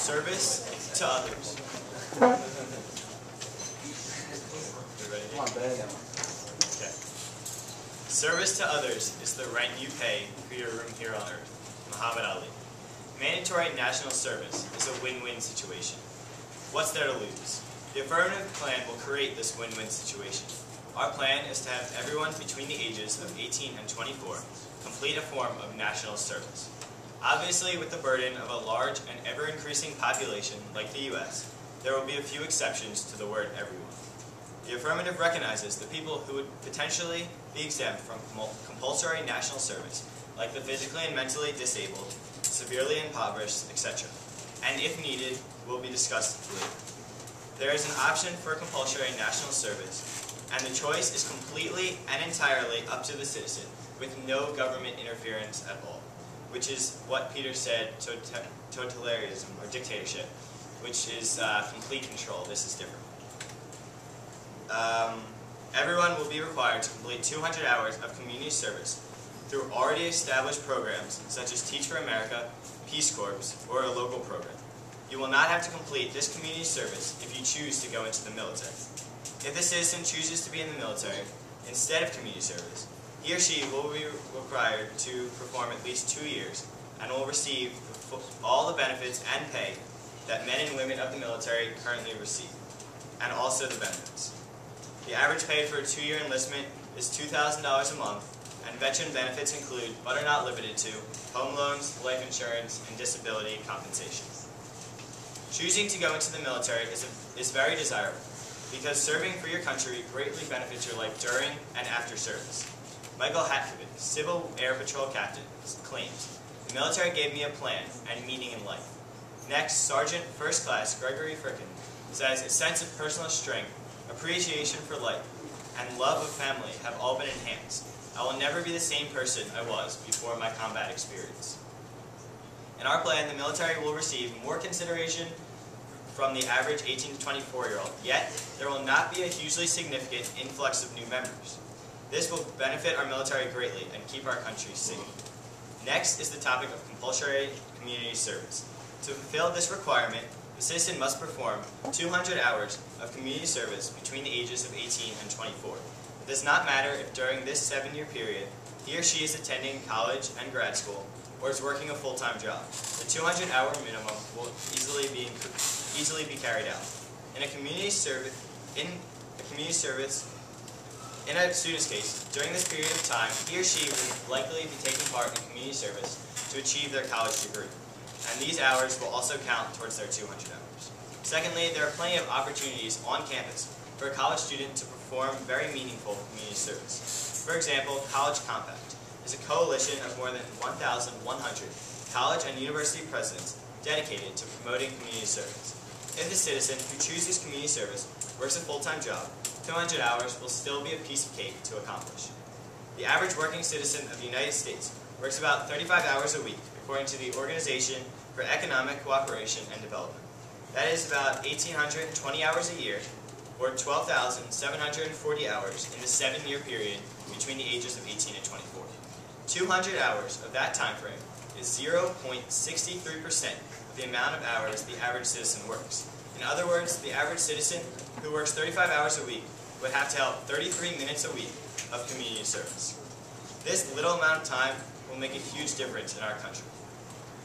Service to others. Come on, Ben. Okay. Service to others is the rent you pay for your room here on earth. Muhammad Ali. Mandatory national service is a win-win situation. What's there to lose? The affirmative plan will create this win-win situation. Our plan is to have everyone between the ages of 18 and 24 complete a form of national service. Obviously, with the burden of a large and ever-increasing population like the U.S., there will be a few exceptions to the word everyone. The affirmative recognizes the people who would potentially be exempt from compulsory national service, like the physically and mentally disabled, severely impoverished, etc., and if needed, will be discussed later. There is an option for compulsory national service, and the choice is completely and entirely up to the citizen, with no government interference at all, which is what Peter said, totalitarianism or dictatorship, which is complete control. This is different. Everyone will be required to complete 200 hours of community service through already established programs such as Teach for America, Peace Corps, or a local program. You will not have to complete this community service if you choose to go into the military. If the citizen chooses to be in the military instead of community service, he or she will be required to perform at least 2 years and will receive all the benefits and pay that men and women of the military currently receive, and also the benefits. The average pay for a 2-year enlistment is $2,000 a month, and veteran benefits include, but are not limited to, home loans, life insurance, and disability compensation. Choosing to go into the military is very desirable, because serving for your country greatly benefits your life during and after service. Michael Hatkovic, Civil Air Patrol Captain, claims, "The military gave me a plan and meaning in life." Next, Sergeant First Class Gregory Frickin says, "A sense of personal strength, appreciation for life, and love of family have all been enhanced. I will never be the same person I was before my combat experience." In our plan, the military will receive more consideration from the average 18 to 24-year-old, yet there will not be a hugely significant influx of new members. This will benefit our military greatly and keep our country safe. Next is the topic of compulsory community service. To fulfill this requirement, the citizen must perform 200 hours of community service between the ages of 18 and 24. It does not matter if during this 7-year period he or she is attending college and grad school or is working a full-time job. The 200-hour minimum will easily be carried out. In a student's case, during this period of time, he or she will likely be taking part in community service to achieve their college degree, and these hours will also count towards their 200 hours. Secondly, there are plenty of opportunities on campus for a college student to perform very meaningful community service. For example, College Compact is a coalition of more than 1,100 college and university presidents dedicated to promoting community service. If the citizen who chooses community service works a full-time job, 200 hours will still be a piece of cake to accomplish. The average working citizen of the United States works about 35 hours a week, according to the Organization for Economic Cooperation and Development. That is about 1,820 hours a year, or 12,740 hours in the 7-year period between the ages of 18 and 24. 200 hours of that time frame is 0.63% of the amount of hours the average citizen works. In other words, the average citizen who works 35 hours a week would have to help 33 minutes a week of community service. This little amount of time will make a huge difference in our country.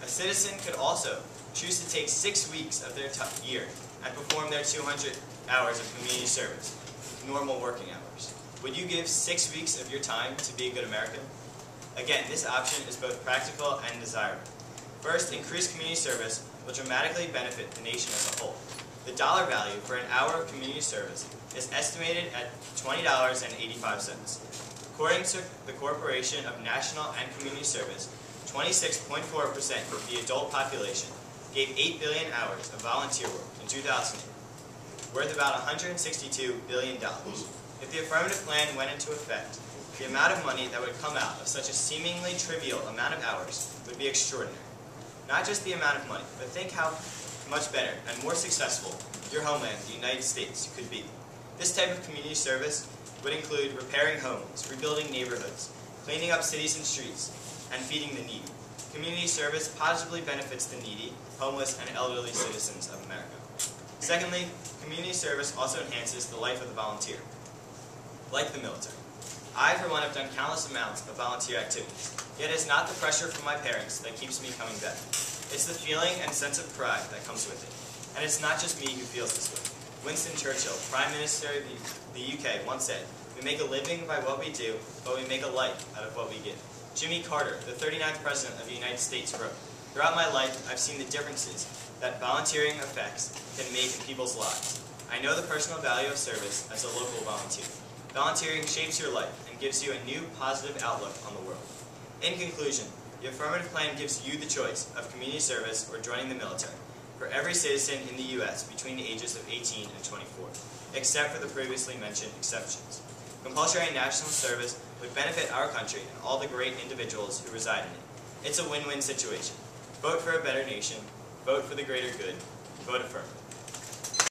A citizen could also choose to take 6 weeks of their year and perform their 200 hours of community service, normal working hours. Would you give 6 weeks of your time to be a good American? Again, this option is both practical and desirable. First, increased community service will dramatically benefit the nation as a whole. The dollar value for an hour of community service is estimated at $20.85. According to the Corporation of National and Community Service, 26.4% of the adult population gave 8 billion hours of volunteer work in 2008, worth about $162 billion. If the affirmative plan went into effect, the amount of money that would come out of such a seemingly trivial amount of hours would be extraordinary. Not just the amount of money, but think how much better and more successful your homeland, the United States, could be. This type of community service would include repairing homes, rebuilding neighborhoods, cleaning up cities and streets, and feeding the needy. community service positively benefits the needy, homeless, and elderly citizens of America. Secondly, community service also enhances the life of the volunteer. Like the military, I, for one, have done countless amounts of volunteer activities, yet it is not the pressure from my parents that keeps me coming back. It's the feeling and sense of pride that comes with it. And it's not just me who feels this way. Winston Churchill, Prime Minister of the UK, once said, "We make a living by what we do, but we make a life out of what we give." Jimmy Carter, the 39th President of the United States, wrote, "Throughout my life, I've seen the differences that volunteering effects can make in people's lives. I know the personal value of service as a local volunteer. Volunteering shapes your life and gives you a new positive outlook on the world." In conclusion, the affirmative plan gives you the choice of community service or joining the military for every citizen in the U.S. between the ages of 18 and 24, except for the previously mentioned exceptions. Compulsory national service would benefit our country and all the great individuals who reside in it. It's a win-win situation. Vote for a better nation, vote for the greater good, vote affirmative.